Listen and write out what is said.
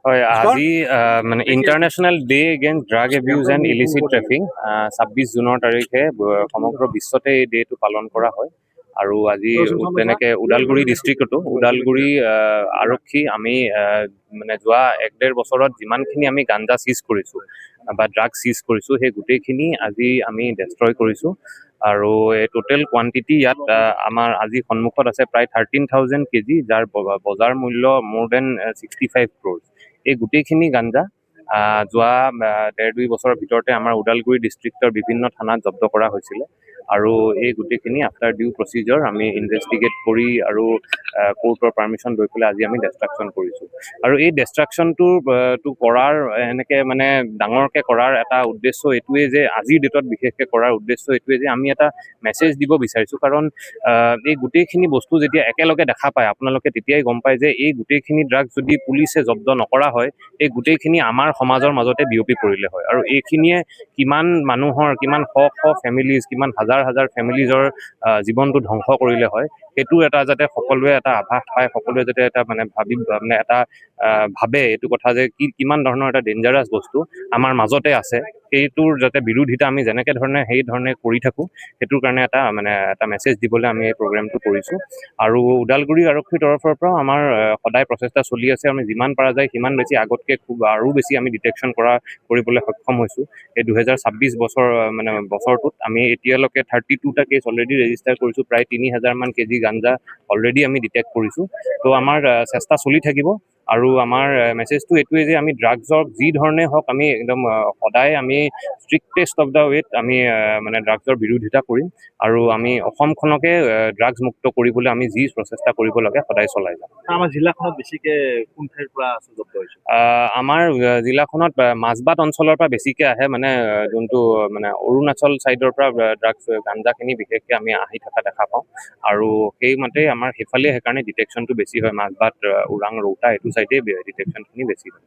হয়, আজি মানে international day against drug abuse and illicit trafficking ২৬ জুনৰ তাৰিখে সমগ্ৰ বিশ্বতে এই ডেটো পালন কৰা হয়। আৰু আজি তেনেকে ওদালগুৰি ডিষ্ট্ৰিক্টতো ওদালগুৰি আৰক্ষী আমি মানে যোৱা ১-১.৫ বছৰত যিমানখিনি আমি গাঞ্জা চিজ কৰিছোঁ বা ড্ৰাগ চিজ কৰিছোঁ, সেই গোটেইখিনি আজি আমি ডেষ্ট্ৰয় কৰিছোঁ। আৰু এই টোটেল কোৱান্টিটি ইয়াত আমাৰ আজি সন্মুখত আছে প্ৰায় 13,000 কেজি, যাৰ বজাৰ মূল্য মোৰ দেন 65 ক্ৰ'ৰ। এই গোটেইখিনি গাঞ্জা যোৱা ১.৫-২ বছৰৰ ভিতৰতে আমাৰ ওদালগুৰি ডিষ্ট্ৰিক্টৰ বিভিন্ন থানাত জব্দ কৰা হৈছিলে। আৰু এই গোটেইখিনি আফটাৰ ডিউ প্ৰচিজাৰ আমি ইনভেষ্টিগেট কৰি আৰু কোৰ্টৰ পাৰ্মিশ্যন লৈ পেলাই আজি আমি ডেষ্ট্ৰাকশ্যন কৰিছোঁ। আৰু এই ডেষ্ট্ৰাকশ্যনটো কৰাৰ এনেকৈ মানে ডাঙৰকৈ কৰাৰ এটা উদ্দেশ্য এইটোৱে যে আজিৰ ডেটত বিশেষকৈ কৰাৰ উদ্দেশ্য এইটোৱে যে আমি এটা মেছেজ দিব বিচাৰিছোঁ। কাৰণ এই গোটেইখিনি বস্তু যেতিয়া একেলগে দেখা পায় আপোনালোকে তেতিয়াই গম পায় যে এই গোটেইখিনি ড্ৰাগছ যদি পুলিচে জব্দ নকৰা হয়, এই গোটেইখিনি আমাৰ সমাজৰ মাজতে বিয়পি পৰিলে হয়। আৰু এইখিনিয়ে কিমান মানুহৰ, কিমান শ শ ফেমিলিজ, কিমান হাজাৰ হাজাৰ ফেমিলিজৰ জীৱনটো ধ্বংস কৰিলে হয়, সেইটো এটা যাতে সকলোৱে এটা আভাস পায়, সকলোৱে যাতে এটা মানে মানে এটা ভাবে এইটো কথা যে কিমান ধৰণৰ এটা ডেঞ্জাৰাছ বস্তু আমাৰ মাজতে আছে, সেইটোৰ যাতে বিৰোধিতা আমি যেনেকৈ ধৰণে সেই ধৰণে কৰি থাকোঁ, সেইটোৰ কাৰণে এটা মেছেজ দিবলৈ আমি এই প্ৰগ্ৰেমটো কৰিছোঁ। আৰু ওদালগুৰি আৰক্ষীৰ তৰফৰ পৰাও আমাৰ সদায় প্ৰচেষ্টা চলি আছে। আমি যিমান পৰা যায় সিমান বেছি আগতকৈ আৰু বেছি আমি ডিটেকশ্যন কৰিবলৈ সক্ষম হৈছোঁ। এই 2026 বছৰটোত আমি এতিয়ালৈকে 32টা কেছ অলৰেডি ৰেজিষ্টাৰ কৰিছোঁ। প্ৰায় 3,000 কেজি গাঞ্জা অলৰেডি আমি ডিটেক্ট কৰিছোঁ। তো আমাৰ চেষ্টা চলি থাকিব। আৰু আমাৰ মেছেজটো এইটোৱে যে আমি ড্ৰাগছক যি ধৰণে হওক আমি একদম সদায় আমি ষ্ট্ৰিক্টেষ্ট অফ দ্য ৱেত আমি মানে ড্ৰাগছৰ বিৰোধিতা কৰিম। আৰু আমি অসমখনকে ড্ৰাগছ মুক্ত কৰিবলৈ আমি যি প্ৰচেষ্টা কৰিব লাগে সদায় চলাই যাম। আমাৰ জিলাখনত বেছিকে কোন ঠাইৰ পৰা জব্দ হৈছে? আমাৰ জিলাখনত মাজবাট অঞ্চলৰ পৰা বেছিকৈ আহে, মানে যোনটো মানে অৰুণাচল ছাইডৰ পৰা ড্ৰাগছ গাঞ্জাখিনি বিশেষকৈ আমি আহি থকা দেখা পাওঁ। আৰু সেইমতেই আমাৰ সেইফালে সেইকাৰণে ডিটেকশ্যনটো বেছি হয়। মাজবাট, ওৰাং, ৰৌতা এইটো ছাইডেই ডিটেকশ্যনখিনি বেছি হয়।